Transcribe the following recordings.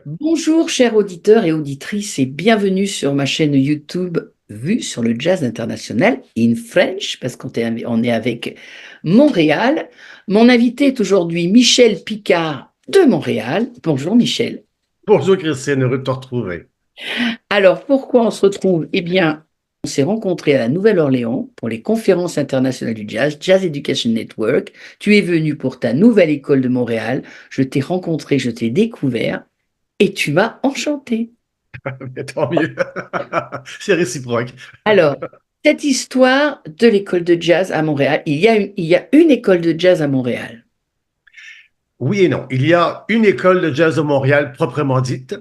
Bonjour chers auditeurs et auditrices et bienvenue sur ma chaîne YouTube Vue sur le jazz international in French parce on est avec Montréal. Mon invité est aujourd'hui Michel Picard de Montréal. Bonjour Michel. Bonjour Christine, heureux de te retrouver. Alors pourquoi on se retrouve? Eh bien, on s'est rencontrés à la Nouvelle-Orléans pour les conférences internationales du jazz, Jazz Education Network. Tu es venu pour ta nouvelle école de Montréal. Je t'ai rencontré, je t'ai découvert et tu m'as enchanté. Mais tant mieux. C'est réciproque. Alors, cette histoire de l'école de jazz à Montréal, il y a une école de jazz à Montréal. Oui et non. Il y a une école de jazz de Montréal proprement dite,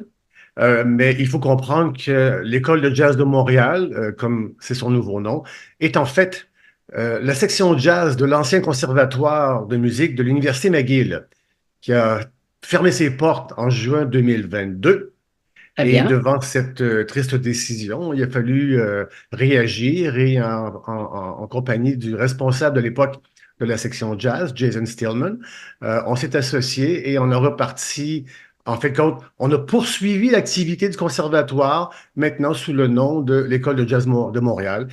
mais il faut comprendre que l'école de jazz de Montréal, comme c'est son nouveau nom, est en fait la section jazz de l'ancien conservatoire de musique de l'Université McGill, qui a fermé ses portes en juin 2022. Très Et bien. devant cette triste décision, il a fallu réagir et en compagnie du responsable de l'époque de la section jazz, Jason Stillman, on s'est associé et on a reparti. En fait, on a poursuivi l'activité du conservatoire maintenant sous le nom de l'École de jazz de Montréal.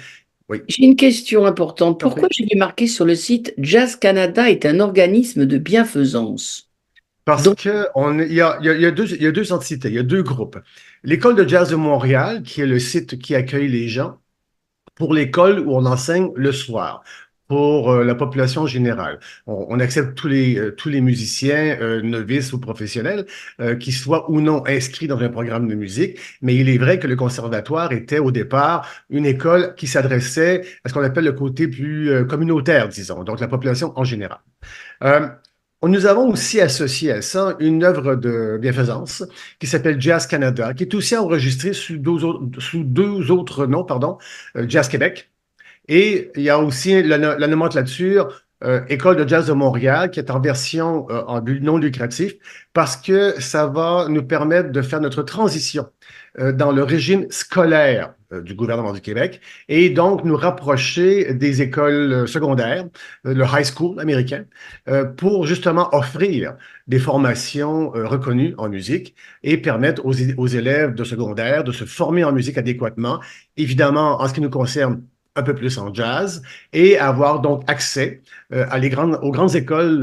Oui, J'ai une question importante. t'en Pourquoi prie. j'ai vu marqué sur le site Jazz Canada est un organisme de bienfaisance? Parce Donc, que il y a deux entités, il y a deux groupes. L'École de jazz de Montréal, qui est le site qui accueille les gens, pour l'école où on enseigne le soir, pour la population générale. On accepte tous les musiciens, novices ou professionnels, qui soient ou non inscrits dans un programme de musique, mais il est vrai que le conservatoire était au départ une école qui s'adressait à ce qu'on appelle le côté plus communautaire, disons, donc la population en général. Euh, Nous avons aussi associé à ça une œuvre de bienfaisance qui s'appelle Jazz Canada, qui est aussi enregistrée sous deux autres noms, pardon, Jazz Québec. Et il y a aussi la nomenclature École de jazz de Montréal, qui est en version en but non lucratif, parce que ça va nous permettre de faire notre transition dans le régime scolaire du gouvernement du Québec et donc nous rapprocher des écoles secondaires, le high school américain, pour justement offrir des formations reconnues en musique et permettre aux élèves de secondaire de se former en musique adéquatement, évidemment en ce qui nous concerne un peu plus en jazz et avoir donc accès aux grandes écoles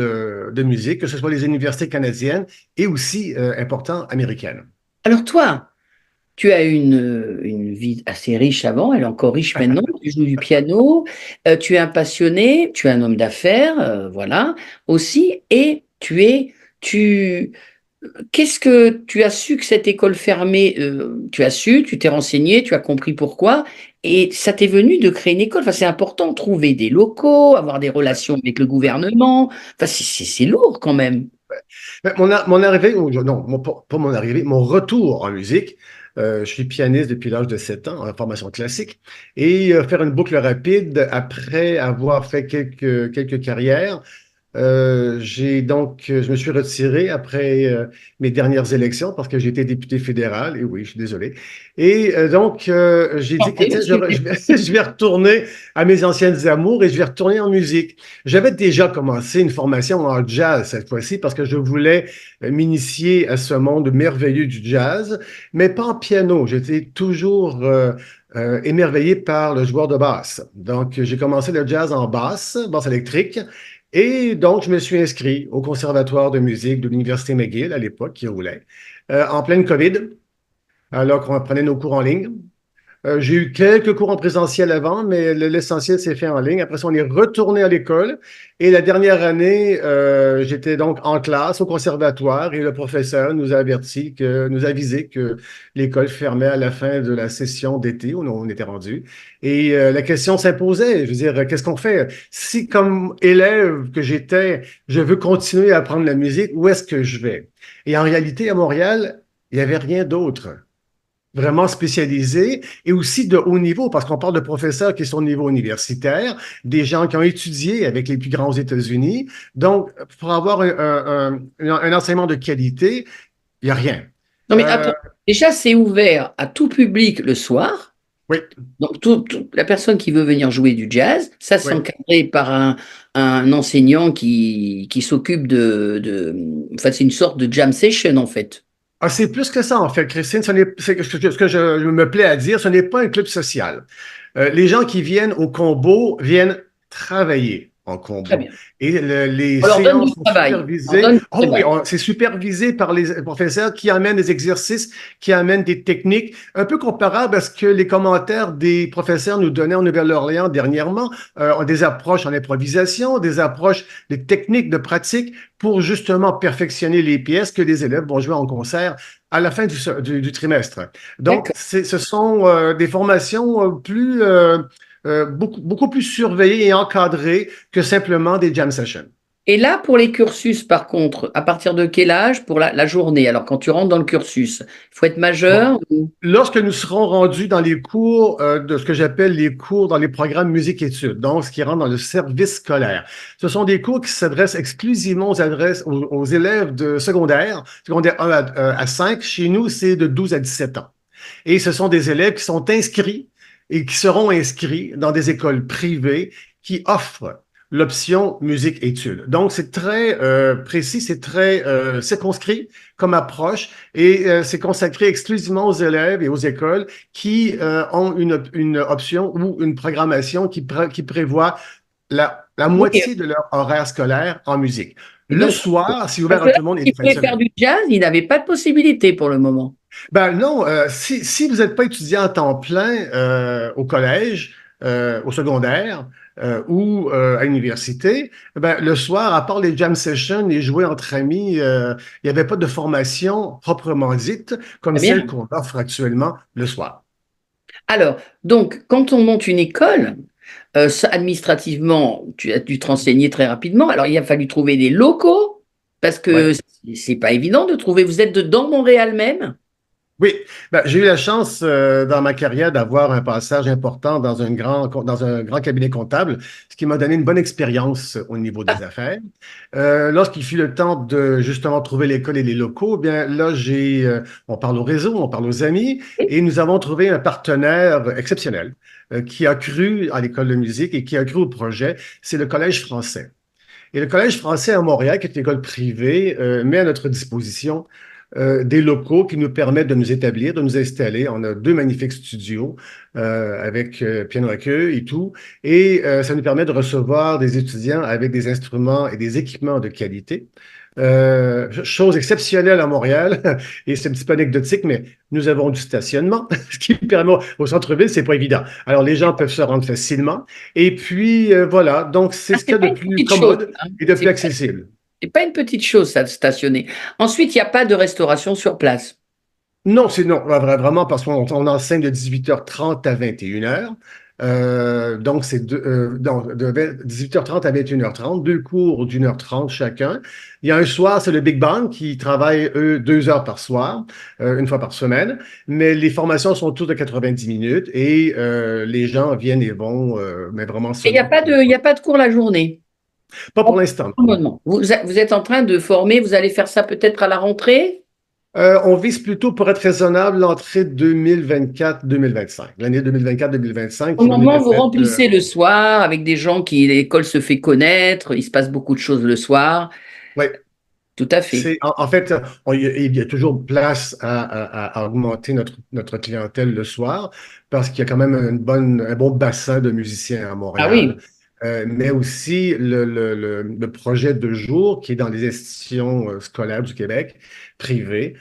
de musique, que ce soit les universités canadiennes et aussi importantes américaines. alors toi, tu as une vie assez riche avant, elle est encore riche maintenant. Tu joues du piano, tu es un passionné, tu es un homme d'affaires, voilà, aussi, et tu, qu'est-ce que tu as su que cette école fermée, tu as su, tu t'es renseigné, tu as compris pourquoi, et ça t'est venu de créer une école. Enfin, c'est important, trouver des locaux, avoir des relations avec le gouvernement. Enfin, c'est lourd quand même. Mon arrivée, non, pas mon arrivée, mon retour en musique. Je suis pianiste depuis l'âge de 7 ans en formation classique et faire une boucle rapide après avoir fait quelques carrières. Je me suis retiré après mes dernières élections parce que j'ai été député fédéral. Et oui, je suis désolé. Et j'ai dit que Santé, tiens, monsieur. je vais retourner à mes anciennes amours et je vais retourner en musique. J'avais déjà commencé une formation en jazz cette fois-ci parce que je voulais m'initier à ce monde merveilleux du jazz, mais pas en piano. J'étais toujours émerveillé par le joueur de basse. Donc, j'ai commencé le jazz en basse électrique. Et donc, je me suis inscrit au Conservatoire de musique de l'Université McGill à l'époque, qui roulait, en pleine COVID, alors qu'on prenait nos cours en ligne. J'ai eu quelques cours en présentiel avant, mais l'essentiel s'est fait en ligne. Après ça, on est retourné à l'école. Et la dernière année, j'étais donc en classe au conservatoire et le professeur nous a avisé que l'école fermait à la fin de la session d'été où on était rendu. Et la question s'imposait. Je veux dire, qu'est-ce qu'on fait? Si, comme élève que j'étais, je veux continuer à apprendre la musique, où est-ce que je vais? Et en réalité, à Montréal, il n'y avait rien d'autre vraiment spécialisés et aussi de haut niveau, parce qu'on parle de professeurs qui sont au niveau universitaire, des gens qui ont étudié avec les plus grands aux États-Unis. Donc, pour avoir un enseignement de qualité, il n'y a rien. Non, mais Euh, attends, déjà, c'est ouvert à tout public le soir. oui, Donc, la personne qui veut venir jouer du jazz, ça, c'est oui. encadré par un enseignant qui s'occupe enfin, c'est une sorte de jam session, en fait. Ah, c'est plus que ça, en fait, Christine. Ce que je me plais à dire, ce n'est pas un club social. Les gens qui viennent au combo viennent travailler en Très combo. bien. Et les On leur donne du séances sont travail. On supervisées. donne du Oh oui, travail. c'est supervisé par les professeurs qui amènent des exercices, qui amènent des techniques, un peu comparables à ce que les commentaires des professeurs nous donnaient en Nouvelle-Orléans dernièrement, des approches en improvisation, des approches, des techniques de pratique pour justement perfectionner les pièces que les élèves vont jouer en concert à la fin du trimestre. Donc, D'accord. ce sont des formations beaucoup plus surveillées et encadrées que simplement des jam sessions. Et là, pour les cursus, par contre, à partir de quel âge pour la journée? Alors, quand tu rentres dans le cursus, il faut être Bon. majeur ou... Lorsque nous serons rendus dans les cours de ce que j'appelle les cours dans les programmes musique-études, donc ce qui rentre dans le service scolaire, ce sont des cours qui s'adressent exclusivement aux élèves de secondaire 1 à 5. Chez nous, c'est de 12 à 17 ans. Et ce sont des élèves qui sont inscrits et qui seront inscrits dans des écoles privées qui offrent l'option musique-études. Donc, c'est très précis, c'est très circonscrit comme approche et c'est consacré exclusivement aux élèves et aux écoles qui ont une option ou une programmation qui prévoit la Oui, moitié de leur horaire scolaire en musique. et Le donc, soir, c'est parce ouvert que à là, tout le monde et les s'ils fins de voulaient faire semaine. du jazz, ils n'avaient pas de possibilité pour le moment. Ben non, si vous n'êtes pas étudiant à temps plein au collège, au secondaire ou à l'université, ben, le soir, à part les jam sessions et jouer entre amis, il n'y avait pas de formation proprement dite comme Très celle bien. qu'on offre actuellement le soir. Alors, donc, quand on monte une école, administrativement, tu as dû te renseigner très rapidement. Alors, il a fallu trouver des locaux, parce que Ouais. c'est pas évident de trouver. Vous êtes dans Montréal même? Oui, ben, j'ai eu la chance dans ma carrière d'avoir un passage important dans un grand cabinet comptable, ce qui m'a donné une bonne expérience au niveau des affaires. Lorsqu'il fut le temps de justement trouver l'école et les locaux, eh bien là, on parle au réseau, on parle aux amis, Oui. et nous avons trouvé un partenaire exceptionnel qui a cru à l'école de musique et qui a cru au projet, c'est le Collège français. Et le Collège français à Montréal, qui est une école privée, met à notre disposition des locaux qui nous permettent de nous établir, de nous installer. On a 2 magnifiques studios avec piano à queue et tout. Et ça nous permet de recevoir des étudiants avec des instruments et des équipements de qualité. Chose exceptionnelle à Montréal, et c'est un petit peu anecdotique, mais nous avons du stationnement, ce qui permet au centre-ville, c'est pas évident. Alors, les gens peuvent se rendre facilement. Et puis, voilà, donc c'est Ah, ce qu'il c'est y a pas de une plus petite chose, commode hein. et de plus accessible. C'est pas une petite chose, ça, de stationner. Ensuite, il n'y a pas de restauration sur place. Non, c'est non, vraiment, parce qu'on enseigne de 18h30 à 21h. Donc, c'est de 18h30 à 21h30, 2 cours d'1h30 chacun. Il y a un soir, c'est le Big Bang qui travaille, eux, 2 heures par soir, une fois par semaine. Mais les formations sont toutes de 90 minutes et les gens viennent et vont, mais vraiment Et seulement il y a pas de cours la journée. pas pour l'instant. Vous êtes en train de former, vous allez faire ça peut-être à la rentrée? On vise plutôt, pour être raisonnable, l'entrée 2024-2025, l'année 2024-2025 Au qui va nous moment où vous permettre remplissez le soir avec des gens qui, l'école se fait connaître, il se passe beaucoup de choses le soir. ouais, Tout à fait. en fait, il y a toujours place à augmenter notre clientèle le soir parce qu'il y a quand même un bon bassin de musiciens à Ah Montréal. oui. Mais aussi le projet de jour qui est dans les institutions scolaires du Québec, privées.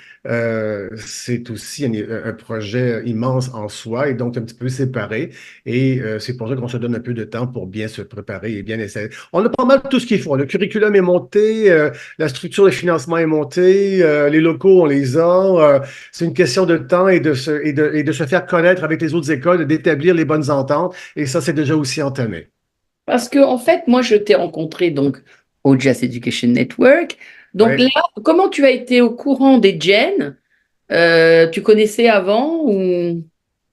C'est aussi un projet immense en soi et donc un petit peu séparé. Et c'est pour ça qu'on se donne un peu de temps pour bien se préparer et bien essayer. On a pas mal tout ce qu'il faut. Le curriculum est monté, la structure de financement est montée, les locaux, on les a. C'est une question de temps et de se faire connaître avec les autres écoles, d'établir les bonnes ententes. Et ça, c'est déjà aussi entamé. Parce que, en fait, moi, je t'ai rencontré donc au Jazz Education Network. Donc là, Ouais. comment tu as été au courant des Gen? Tu connaissais avant ou...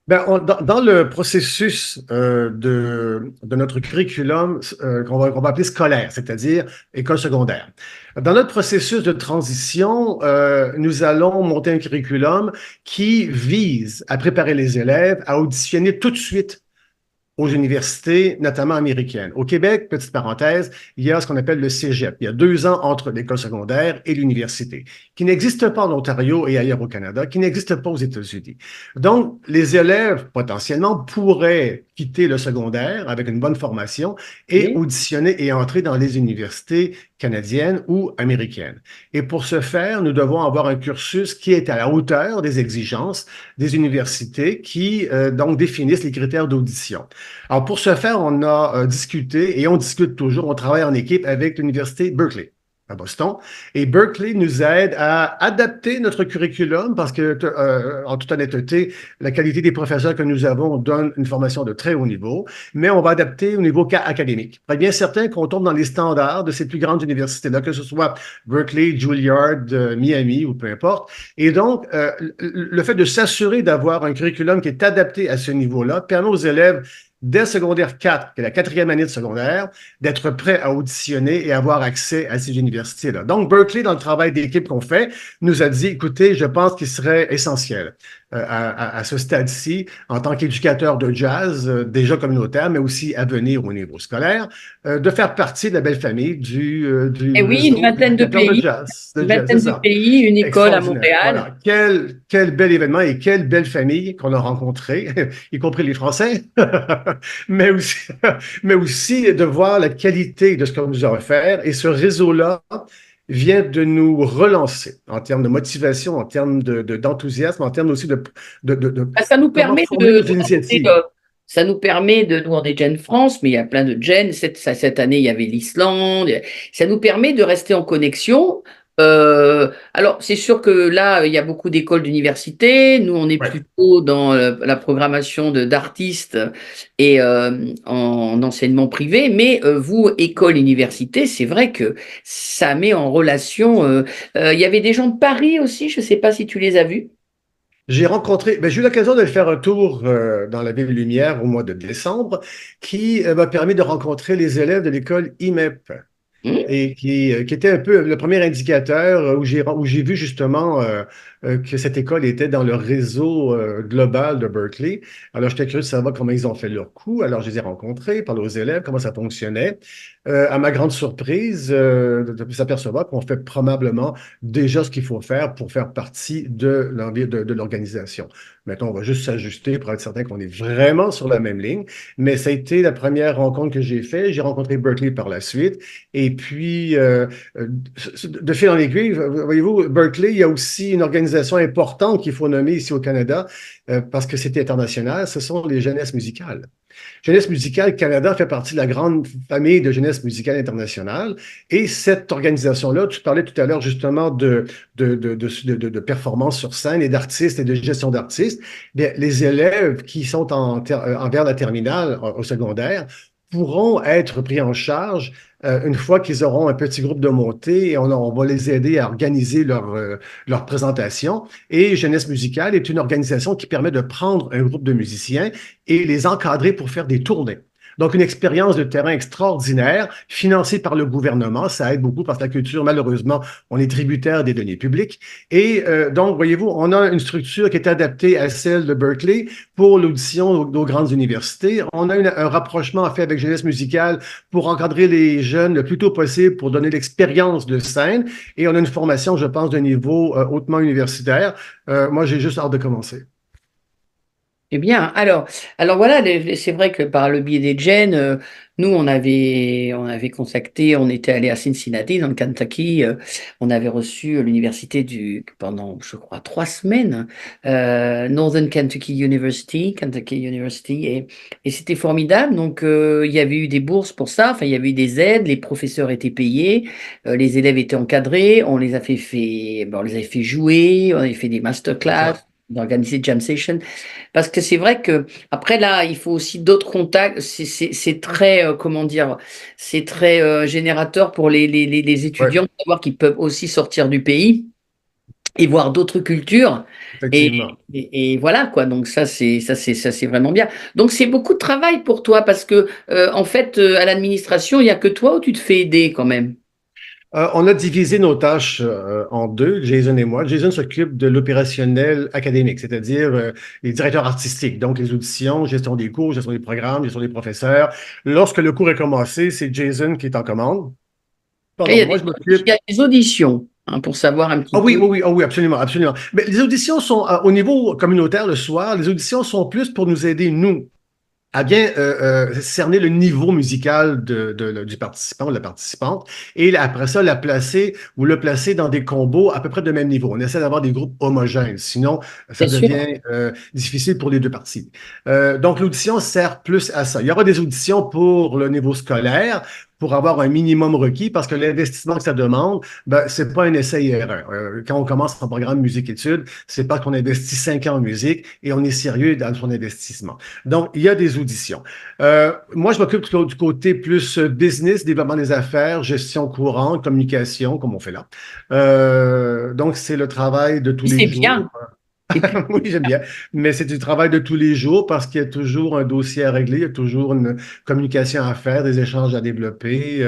Ben, dans le processus de notre curriculum qu'on va appeler scolaire, c'est-à-dire école secondaire, dans notre processus de transition, nous allons monter un curriculum qui vise à préparer les élèves à auditionner tout de suite aux universités, notamment américaines. Au Québec, petite parenthèse, il y a ce qu'on appelle le cégep. Il y a 2 ans entre l'école secondaire et l'université, qui n'existe pas en Ontario et ailleurs au Canada, qui n'existe pas aux États-Unis. Donc, les élèves, potentiellement, pourraient quitter le secondaire avec une bonne formation et Oui. auditionner et entrer dans les universités canadiennes ou américaines. Et pour ce faire, nous devons avoir un cursus qui est à la hauteur des exigences des universités qui donc définissent les critères d'audition. Alors pour ce faire, on a discuté et on discute toujours, on travaille en équipe avec l'université Berkeley à Boston. Et Berkeley nous aide à adapter notre curriculum parce que, en toute honnêteté, la qualité des professeurs que nous avons donne une formation de très haut niveau, mais on va adapter au niveau académique. On est bien certain qu'on tombe dans les standards de ces plus grandes universités-là, que ce soit Berkeley, Juilliard, Miami ou peu importe. Et donc, le fait de s'assurer d'avoir un curriculum qui est adapté à ce niveau-là permet aux élèves dès secondaire 4, qui est la 4e année de secondaire, d'être prêt à auditionner et avoir accès à ces universités-là. Donc, Berkeley, dans le travail d'équipe qu'on fait, nous a dit, écoutez, je pense qu'il serait essentiel à ce stade-ci, en tant qu'éducateur de jazz, déjà communautaire, mais aussi à venir au niveau scolaire, de faire partie de la belle famille Et du oui, une réseau vingtaine de d'éducateurs de pays, jazz. une C'est vingtaine de ça. pays, une école à Extraordinaire. Montréal. Voilà. Quel bel événement et quelle belle famille qu'on a rencontré, y compris les Français, mais aussi, mais aussi de voir la qualité de ce qu'on nous a offert. Et ce réseau-là vient de nous relancer en termes de motivation, en termes d'enthousiasme, en termes aussi de Ah, ça nous comment permet former nos initiatives. ça nous permet de, nous on est Gen France, mais il y a plein de Gen. Cette année, il y avait l'Islande. Ça nous permet de rester en connexion. Alors, c'est sûr que là, il y a beaucoup d'écoles d'université. Nous, on est Ouais. plutôt dans la programmation d'artistes et en enseignement privé. Mais vous, école, université, c'est vrai que ça met en relation. Il y avait des gens de Paris aussi. Je ne sais pas si tu les as vus. J'ai rencontré, ben, j'ai eu l'occasion de faire un tour dans la Ville Lumière au mois de décembre, qui m'a permis de rencontrer les élèves de l'école IMEP Hmm. et qui était un peu le premier indicateur où j'ai vu justement que cette école était dans le réseau global de Berkeley. Alors, j'étais curieux de savoir comment ils ont fait leur coup. Alors, je les ai rencontrés, parlé aux élèves, comment ça fonctionnait. À ma grande surprise, de s'apercevoir qu'on fait probablement déjà ce qu'il faut faire pour faire partie de l'organisation. Maintenant, on va juste s'ajuster pour être certain qu'on est vraiment sur la même ligne. Mais ça a été la première rencontre que j'ai faite. J'ai rencontré Berkeley par la suite. Et puis, de fil en aiguille, voyez-vous, Berkeley, il y a aussi une organisation importante qu'il faut nommer ici au Canada, parce que c'était international, ce sont les jeunesses musicales. Jeunesse musicale Canada fait partie de la grande famille de jeunesse musicale internationale. Et cette organisation-là, tu parlais tout à l'heure justement de performance sur scène et d'artistes et de gestion d'artistes. Les élèves qui sont envers la terminale au secondaire pourront être pris en charge une fois qu'ils auront un petit groupe de montée et on va les aider à organiser leur présentation. Et Jeunesse musicale est une organisation qui permet de prendre un groupe de musiciens et les encadrer pour faire des tournées. Donc, une expérience de terrain extraordinaire, financée par le gouvernement. Ça aide beaucoup parce que la culture, malheureusement, on est tributaire des deniers publics. Et donc, voyez-vous, on a une structure qui est adaptée à celle de Berkeley pour l'audition aux grandes universités. On a un rapprochement à faire avec Jeunesse musicale pour encadrer les jeunes le plus tôt possible pour donner l'expérience de scène. Et on a une formation, je pense, de niveau hautement universitaire. Moi, j'ai juste hâte de commencer. Eh bien, alors voilà, c'est vrai que par le biais des Gen, nous on avait contacté, on était allé à Cincinnati dans le Kentucky, on avait reçu l'université pendant, je crois, 3 semaines, Northern Kentucky University, et c'était formidable. Donc il y avait eu des bourses pour ça, enfin il y avait eu des aides, les professeurs étaient payés, les élèves étaient encadrés, on les avait fait jouer, on avait fait des C'est masterclass, ça. d'organiser jam session. Parce que c'est vrai que après là, il faut aussi d'autres contacts. C'est très, comment dire, c'est très générateur pour les Oui, étudiants de savoir qu'ils peuvent aussi sortir du pays et voir d'autres cultures. Et, effectivement. et voilà quoi. Donc ça c'est vraiment bien. Donc c'est beaucoup de travail pour toi parce que en fait à l'administration, il y a que toi ou tu te fais aider quand même. On a divisé nos tâches en deux, Jason et moi. Jason s'occupe de l'opérationnel académique, c'est-à-dire les directeurs artistiques, donc les auditions, gestion des cours, gestion des programmes, gestion des professeurs. Lorsque le cours est commencé, c'est Jason qui est en commande. Là, Pardon, moi je il y m'occupe. a des auditions, hein, pour savoir un petit Ah oui, peu. oui, oui, ah oui, absolument, absolument. Mais les auditions sont au niveau communautaire le soir, les auditions sont plus pour nous aider, nous, à bien cerner le niveau musical du participant ou de la participante et après ça, la placer ou le placer dans des combos à peu près de même niveau. On essaie d'avoir des groupes homogènes, sinon ça Bien sûr. devient difficile pour les deux parties. Donc l'audition sert plus à ça. Il y aura des auditions pour le niveau scolaire, pour avoir un minimum requis, parce que l'investissement que ça demande, ben, c'est pas un essai-erreur. Quand on commence en programme musique-études, c'est pas qu'on investit 5 ans en musique et on est sérieux dans son investissement. Donc, il y a des auditions. Moi, je m'occupe du côté plus business, développement des affaires, gestion courante, communication, comme on fait là. Donc, c'est le travail de tous les C'est jours. bien. Et puis, Oui, j'aime bien. Mais c'est du travail de tous les jours parce qu'il y a toujours un dossier à régler, il y a toujours une communication à faire, des échanges à développer,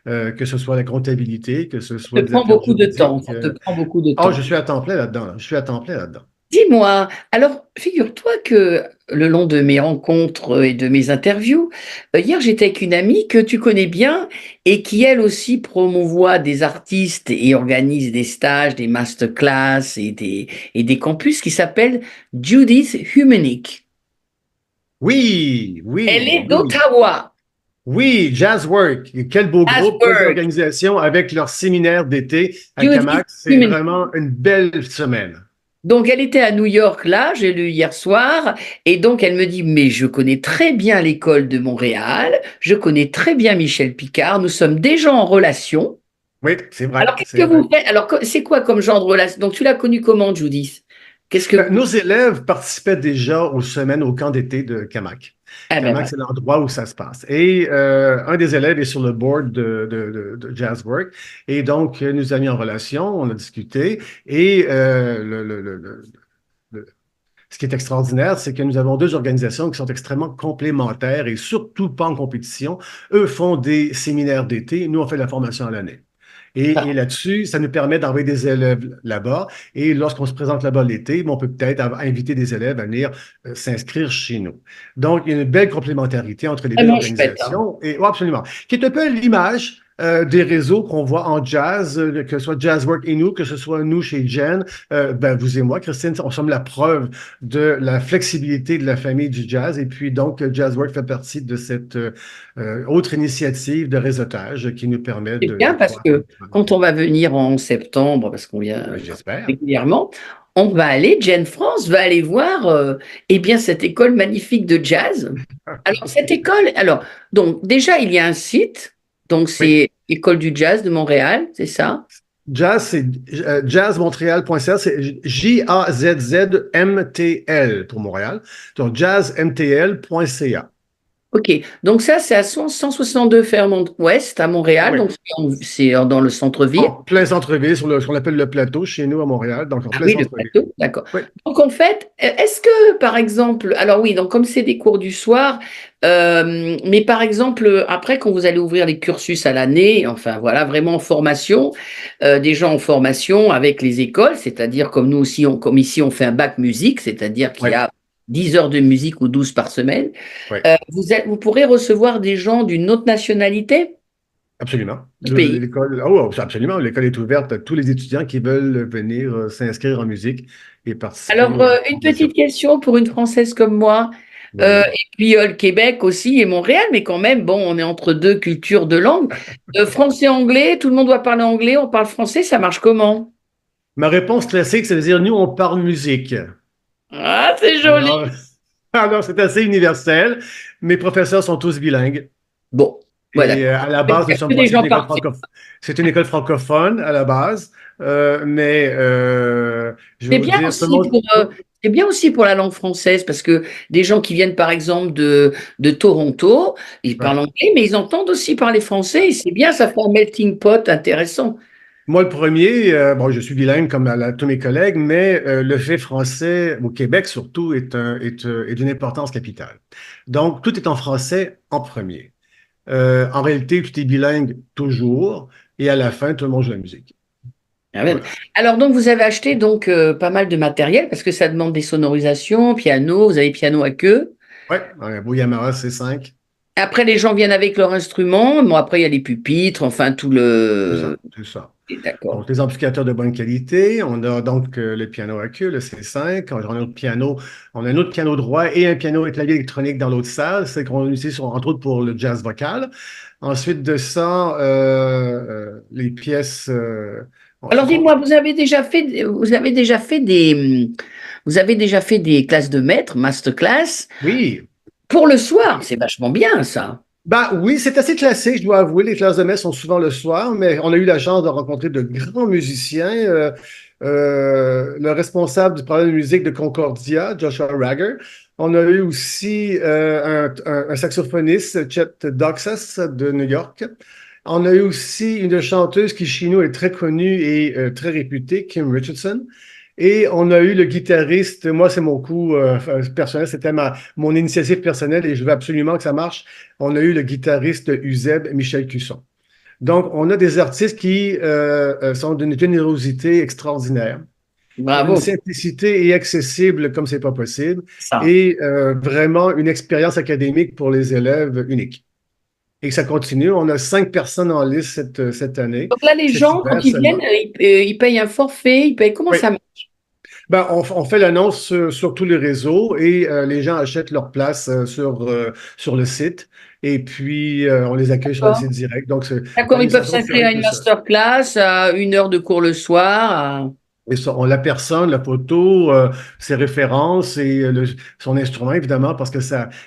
que ce soit la comptabilité, que ce ça soit te des prend affaires beaucoup de temps. juridiques. Ça te prend beaucoup de Oh, je temps. suis à temps plein là-dedans, là. Je suis à temps plein là-dedans. Dis-moi, alors figure-toi que le long de mes rencontres et de mes interviews, hier j'étais avec une amie que tu connais bien et qui elle aussi promouvoit des artistes et organise des stages, des masterclass et des campus qui s'appelle Judith Humanick. Oui, Elle oui, est oui. d'Ottawa. Oui, Jazzwork. Quel beau groupe, quelle belle Asperg. organisation avec leur séminaire d'été à Judith Camac. C'est Humanick. vraiment une belle semaine. Donc elle était à New York là, j'ai lu hier soir, et donc elle me dit, mais je connais très bien l'école de Montréal, je connais très bien Michel Picard, nous sommes déjà en relation. Oui, c'est vrai, Alors qu'est-ce c'est que vrai. vous faites? Alors c'est quoi comme genre de relation? Donc tu l'as connu comment, Judith? Qu'est-ce que Ben, vous... nos élèves participaient déjà aux semaines au camp d'été de Camac. Ah ben Camac, voilà. c'est l'endroit où ça se passe. Et un des élèves est sur le board de Jazzwork. Et donc, nous a mis en relation, on a discuté. Et ce qui est extraordinaire, c'est que nous avons deux organisations qui sont extrêmement complémentaires et surtout pas en compétition. Eux font des séminaires d'été, nous on fait de la formation à l'année. Et Ah, là-dessus, ça nous permet d'envoyer des élèves là-bas. Et lorsqu'on se présente là-bas l'été, on peut peut-être inviter des élèves à venir s'inscrire chez nous. Donc, il y a une belle complémentarité entre les deux vraiment chouette, hein. organisations. Et, ouais, absolument. Qui est un peu l'image des réseaux qu'on voit en jazz, que ce soit Jazzwork et nous, que ce soit nous chez Jen, ben, vous et moi, Christine, on sommes la preuve de la flexibilité de la famille du jazz. Et puis, donc, Jazzwork fait partie de cette autre initiative de réseautage qui nous permet C'est de bien parce croître. que quand on va venir en septembre, parce qu'on vient Ben, j'espère. régulièrement, on va aller, Jane France va aller voir eh bien, cette école magnifique de jazz. Alors, cette école, alors, donc déjà, il y a un site, donc Oui. c'est École du Jazz de Montréal, c'est ça? Jazz, c'est jazzmontréal.ca, c'est Jazzmtl pour Montréal. Donc, jazzmtl.ca. Ok, donc ça, c'est à 162 Fairmont Ouest à Montréal, Oui. donc c'est dans le centre-ville. En plein centre-ville, sur ce qu'on appelle le plateau, chez nous à Montréal, donc en Ah plein oui, le centre-ville. plateau, d'accord. Oui. Donc en fait, est-ce que par exemple, alors oui, donc comme c'est des cours du soir, mais par exemple, après quand vous allez ouvrir les cursus à l'année, enfin voilà, vraiment en formation, des gens en formation avec les écoles, c'est-à-dire comme nous aussi, comme ici on fait un bac musique, c'est-à-dire qu'il Oui. y a 10 heures de musique ou 12 par semaine, Oui. vous pourrez recevoir des gens d'une autre nationalité Absolument. du pays. L'école, oh, absolument. L'école est ouverte à tous les étudiants qui veulent venir s'inscrire en musique et participer Alors, à la une formation. petite question pour une Française comme moi, Oui. et puis le Québec aussi et Montréal, mais quand même, bon, on est entre deux cultures de langue. Français-anglais, tout le monde doit parler anglais, on parle français, ça marche comment? Ma réponse classique, c'est de dire, nous, on parle musique. Ah, c'est joli. Alors, alors c'est assez universel. Mes professeurs sont tous bilingues. Bon, voilà. Et à la Il base, y a que des c'est une gens école parfaits. c'est une école francophone à la base. Mais je vais C'est vous bien dire, tout le aussi monde. c'est bien aussi pour la langue française, parce que des gens qui viennent, par exemple, de Toronto, ils Ouais. parlent anglais, mais ils entendent aussi parler français, et c'est bien, ça fait un melting pot intéressant. Moi, le premier, bon, je suis bilingue comme tous mes collègues, mais le fait français au Québec surtout est d'une importance capitale. Donc, tout est en français en premier. En réalité, tout est bilingue toujours, et à la fin, tout le monde joue la musique. Ah ouais. Voilà. Alors donc vous avez acheté donc pas mal de matériel parce que ça demande des sonorisations, piano, vous avez piano à queue. Ouais, un beau Yamaha C5, Après les gens viennent avec leur instrument. Bon après il y a les pupitres, enfin tout c'est le. ça, c'est ça. D'accord. Donc, les amplificateurs de bonne qualité. On a donc le piano à queue, le C5. On a un autre piano. On a un autre piano droit et un piano et clavier électronique dans l'autre salle. C'est qu'on utilise entre autres pour le jazz vocal. Ensuite de ça, les pièces. Alors dis-moi, vous avez déjà fait des classes de maître, masterclass Oui. pour le soir. C'est vachement bien ça. Ben oui, c'est assez classique, je dois avouer. Les classes de messe sont souvent le soir, mais on a eu la chance de rencontrer de grands musiciens. Le responsable du programme de musique de Concordia, Joshua Rager. On a eu aussi un saxophoniste, Chet Doxas de New York. On a eu aussi une chanteuse qui chez nous est très connue et très réputée, Kim Richardson. Et on a eu le guitariste, moi c'est mon coup personnel, c'était mon initiative personnelle et je veux absolument que ça marche. On a eu le guitariste Uzeb, Michel Cusson. Donc on a des artistes qui sont d'une générosité extraordinaire, une Bravo. simplicité et accessible comme c'est pas possible, Ça. et vraiment une expérience académique pour les élèves unique. Et ça continue. On a 5 personnes en liste cette année. Donc là, les Cet gens, quand hiver ils viennent, seulement. ils payent un forfait, ils payent. Comment Oui. ça marche? Ben, on fait l'annonce sur tous les réseaux et les gens achètent leur place sur le site. Et puis, on les accueille sur le D'accord. site direct. Donc, D'accord, ils peuvent l'administration s'inscrire surveille à une tout ça. masterclass à 1 heure de cours le soir. Et ça, on la personne, la photo, ses références et son instrument, évidemment, parce que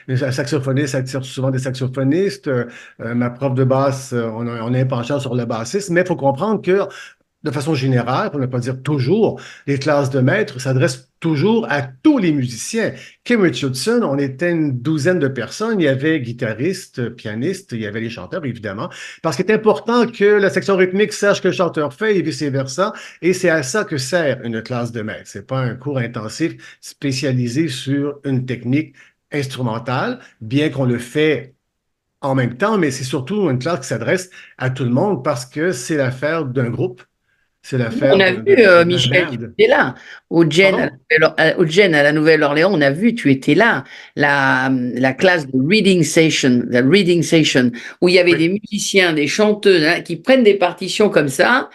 un saxophoniste attire souvent des saxophonistes. Ma prof de basse, on a un penchant sur le bassiste, mais il faut comprendre que de façon générale, pour ne pas dire toujours, les classes de maîtres s'adressent toujours à tous les musiciens. Kim Richardson, on était une douzaine de personnes. Il y avait guitaristes, pianistes, il y avait les chanteurs, évidemment, parce qu'il est important que la section rythmique sache ce que le chanteur fait et vice-versa. Et c'est à ça que sert une classe de maître. C'est pas un cours intensif spécialisé sur une technique instrumentale, bien qu'on le fait en même temps, mais c'est surtout une classe qui s'adresse à tout le monde parce que c'est l'affaire d'un groupe. C'est On l'affaire a vu, d'un Michel, tu band. étais là. Pardon? Au Gen à la Nouvelle-Orléans, on a vu, tu étais là. La classe de reading session, la reading session, où il y avait Oui, des musiciens, des chanteuses hein, qui prennent des partitions comme ça,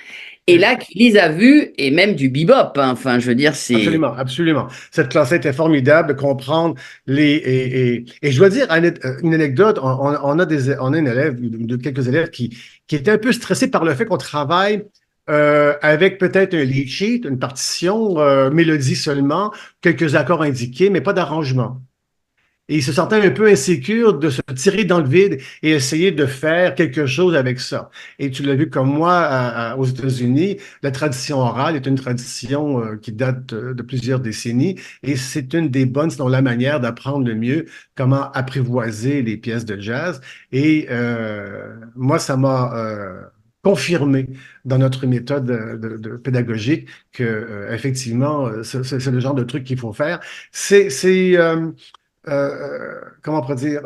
et oui. là, qui lisent à vue, et même du bebop. Hein. Enfin, je veux dire, c'est. Absolument, absolument. Cette classe était formidable de comprendre et je dois dire une anecdote. On a une élève, quelques élèves qui étaient un peu stressés par le fait qu'on travaille avec peut-être un lead sheet, une partition, mélodie seulement, quelques accords indiqués, mais pas d'arrangement. Et il se sentait un peu insécure de se tirer dans le vide et essayer de faire quelque chose avec ça. Et tu l'as vu comme moi aux États-Unis, la tradition orale est une tradition qui date de plusieurs décennies et c'est une des bonnes, sinon la manière d'apprendre le mieux comment apprivoiser les pièces de jazz. Et moi, ça m'a confirmé dans notre méthode pédagogique que effectivement, c'est le genre de truc qu'il faut faire. Comment on pourrait dire,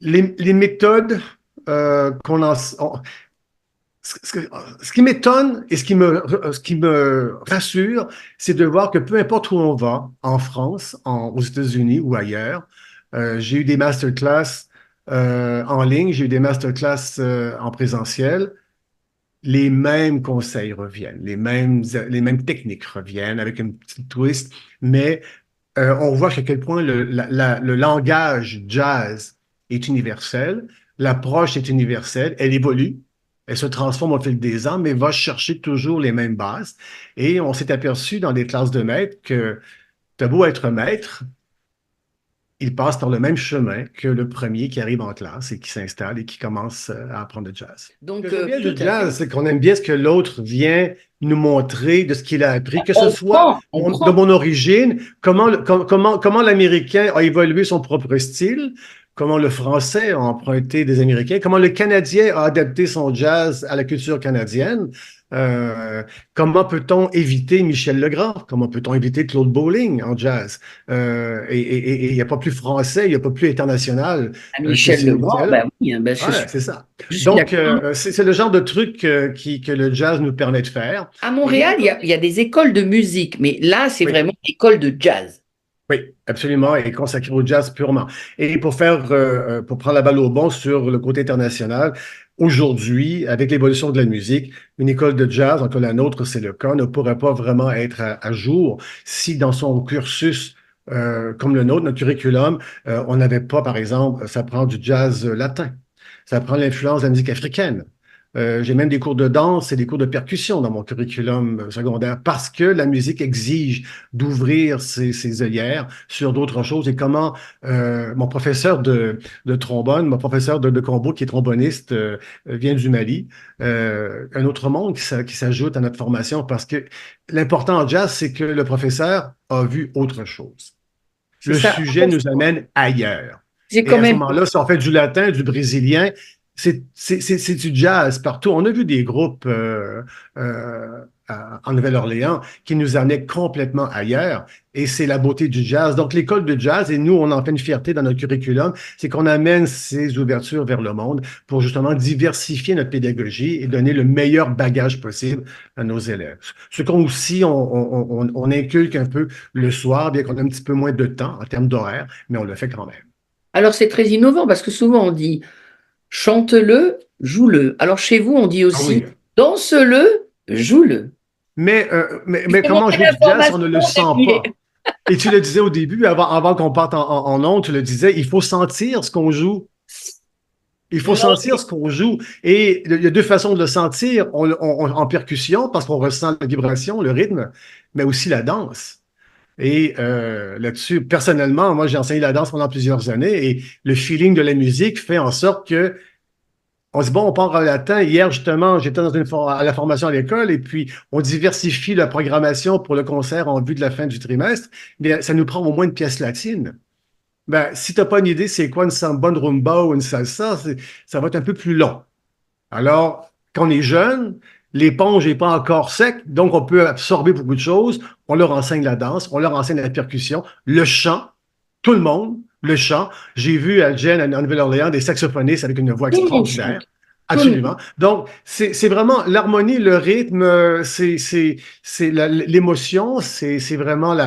les méthodes qu'on en... ce qui m'étonne et ce qui me rassure, c'est de voir que peu importe où on va, en France, aux États-Unis ou ailleurs, j'ai eu des masterclass en ligne, j'ai eu des masterclass en présentiel, les mêmes conseils reviennent, les mêmes techniques reviennent avec une petite twist, mais on voit à quel point le langage jazz est universel, l'approche est universelle, elle évolue, elle se transforme au fil des ans, mais va chercher toujours les mêmes bases. Et on s'est aperçu dans des classes de maîtres que t'as beau être maître, il passe par le même chemin que le premier qui arrive en classe et qui s'installe et qui commence à apprendre le jazz. Ce Donc, que j'aime bien tout du à fait. jazz, c'est qu'on aime bien ce que l'autre vient nous montrer de ce qu'il a appris, que ce On soit prend, on de prend. mon origine, comment l'Américain a évolué son propre style, comment le Français a emprunté des Américains, comment le Canadien a adapté son jazz à la culture canadienne. Comment peut-on éviter Michel Legrand? Comment peut-on éviter Claude Bolling en jazz? Et il n'y a pas plus français, il n'y a pas plus international À que Michel ces Legrand, musiciens-là. ben oui, hein, ben Ouais, c'est ça. je suis Donc, d'accord. c'est le genre de truc que le jazz nous permet de faire. À Et Montréal, il y a des écoles de musique, mais là, c'est oui, vraiment école de jazz. oui, absolument, et consacré au jazz purement. Et pour prendre la balle au bon sur le côté international, aujourd'hui, avec l'évolution de la musique, une école de jazz, en tout cas la nôtre, c'est le cas, ne pourrait pas vraiment être à jour si dans son cursus, comme le nôtre, notre curriculum, on n'avait pas, par exemple, ça prend du jazz latin, ça prend l'influence de la musique africaine. J'ai même des cours de danse et des cours de percussion dans mon curriculum secondaire parce que la musique exige d'ouvrir ses œillères sur d'autres choses et comment mon professeur de trombone, mon professeur de combo qui est tromboniste vient du Mali. Un autre monde qui s'ajoute à notre formation parce que l'important en jazz, c'est que le professeur a vu autre chose. C'est Le ça. sujet nous amène ailleurs. C'est Et quand à ce même. moment-là, si on fait du latin, du brésilien, c'est du jazz partout. On a vu des groupes en Nouvelle-Orléans qui nous amenaient complètement ailleurs. Et c'est la beauté du jazz. Donc, l'école de jazz, et nous, on en fait une fierté dans notre curriculum, c'est qu'on amène ces ouvertures vers le monde pour justement diversifier notre pédagogie et donner le meilleur bagage possible à nos élèves. Ce qu'on aussi, on inculque un peu le soir, bien qu'on a un petit peu moins de temps en termes d'horaire, mais on le fait quand même. Alors, c'est très innovant parce que souvent on dit chante-le, joue-le. Alors, chez vous, on dit Ah aussi oui. danse-le, joue-le. Mais Je comment monter jouer du jazz si on l'information, ne le sent et puis, pas? Et tu le disais au début, avant qu'on parte en ondes, tu le disais, il faut sentir ce qu'on joue. Il faut sentir ce qu'on joue. Et il y a deux façons de le sentir. En percussion, parce qu'on ressent la vibration, le rythme, mais aussi la danse. Et là-dessus, personnellement, moi, j'ai enseigné la danse pendant plusieurs années et le feeling de la musique fait en sorte que on se dit, bon, on part en latin. Hier, justement, j'étais à la formation à l'école et puis on diversifie la programmation pour le concert en vue de la fin du trimestre. Mais ça nous prend au moins une pièce latine. Ben, si tu n'as pas une idée, c'est quoi une samba, une rumba ou une salsa, ça va être un peu plus long. Alors, quand on est jeune, l'éponge n'est pas encore sec, donc on peut absorber beaucoup de choses. On leur enseigne la danse, on leur enseigne la percussion, le chant, tout le monde, le chant. J'ai vu à Jen, en Nouvelle-Orléans, des saxophonistes avec une voix tout le monde extraordinaire. chante. Tout le monde. Absolument. Donc, c'est vraiment l'harmonie, le rythme, c'est l'émotion, c'est vraiment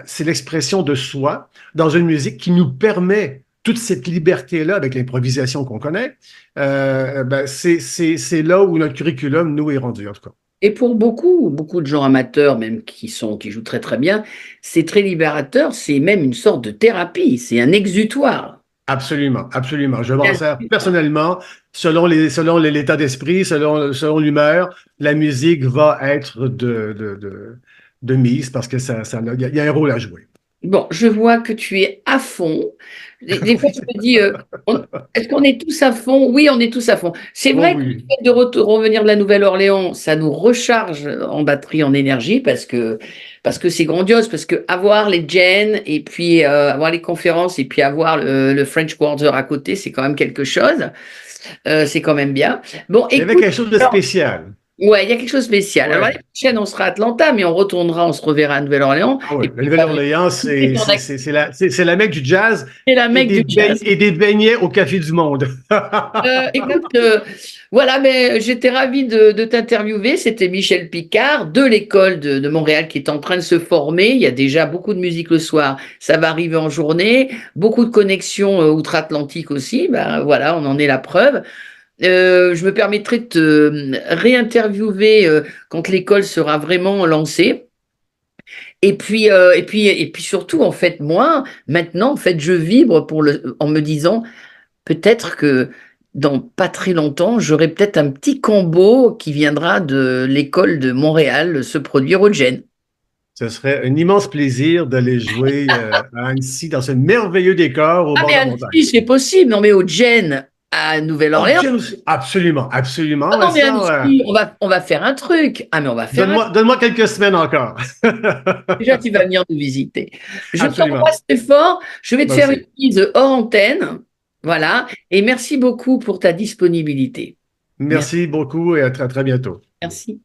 c'est l'expression de soi dans une musique qui nous permet toute cette liberté-là avec l'improvisation qu'on connaît. Ben, c'est là où notre curriculum nous est rendu, en tout cas. Et pour beaucoup de gens amateurs, même qui jouent très très bien, c'est très libérateur, c'est même une sorte de thérapie, c'est un exutoire. Absolument, absolument. Je m'en Bien sers sûr. personnellement, selon l'état d'esprit, selon l'humeur, la musique va être de mise parce que il y a un rôle à jouer. Bon, je vois que tu es à fond. Des fois, je me dis, est-ce qu'on est tous à fond? Oui, on est tous à fond. C'est Oh vrai que le oui. fait de revenir de la Nouvelle-Orléans, ça nous recharge en batterie, en énergie, parce que c'est grandiose, parce que avoir les jams et puis avoir les conférences et puis avoir le French Quarter à côté, c'est quand même quelque chose. C'est quand même bien. Bon, Il y avait écoute, quelque chose de alors, spécial. ouais, il y a quelque chose de spécial. Alors, Ouais. l'année prochaine, on sera à Atlanta, mais on retournera, on se reverra à Nouvelle-Orléans. Ah Et oui. La puis, Nouvelle-Orléans, c'est ton c'est la mecque du jazz la mecque du jazz. et des beignets au Café du Monde. Écoute, voilà, mais j'étais ravie de t'interviewer. C'était Michel Picard de l'école de Montréal qui est en train de se former. Il y a déjà beaucoup de musique le soir. Ça va arriver en journée. Beaucoup de connexions outre-Atlantique aussi. Ben, voilà, on en est la preuve. Je me permettrai de te réinterviewer quand l'école sera vraiment lancée. Et puis surtout, en fait, moi, maintenant, en fait, je vibre en me disant peut-être que dans pas très longtemps, j'aurai peut-être un petit combo qui viendra de l'école de Montréal se produire au Gen. Ce serait un immense plaisir d'aller jouer à Annecy dans ce merveilleux décor au Ah, bord mais de la Annecy, montagne. c'est possible. Non, mais au Gen à Oh, Nouvelle-Orléans. Jen aussi. Absolument, absolument. Ah Mais non, mais ça, Annecy, on va faire un truc. Ah, mais on va faire un. donne-moi quelques semaines encore. Déjà, tu vas venir nous visiter. Je Absolument. t'embrasse très fort. Je vais te Moi faire une aussi. mise hors antenne. Voilà. Et merci beaucoup pour ta disponibilité. Merci. Merci beaucoup et à très bientôt. Merci.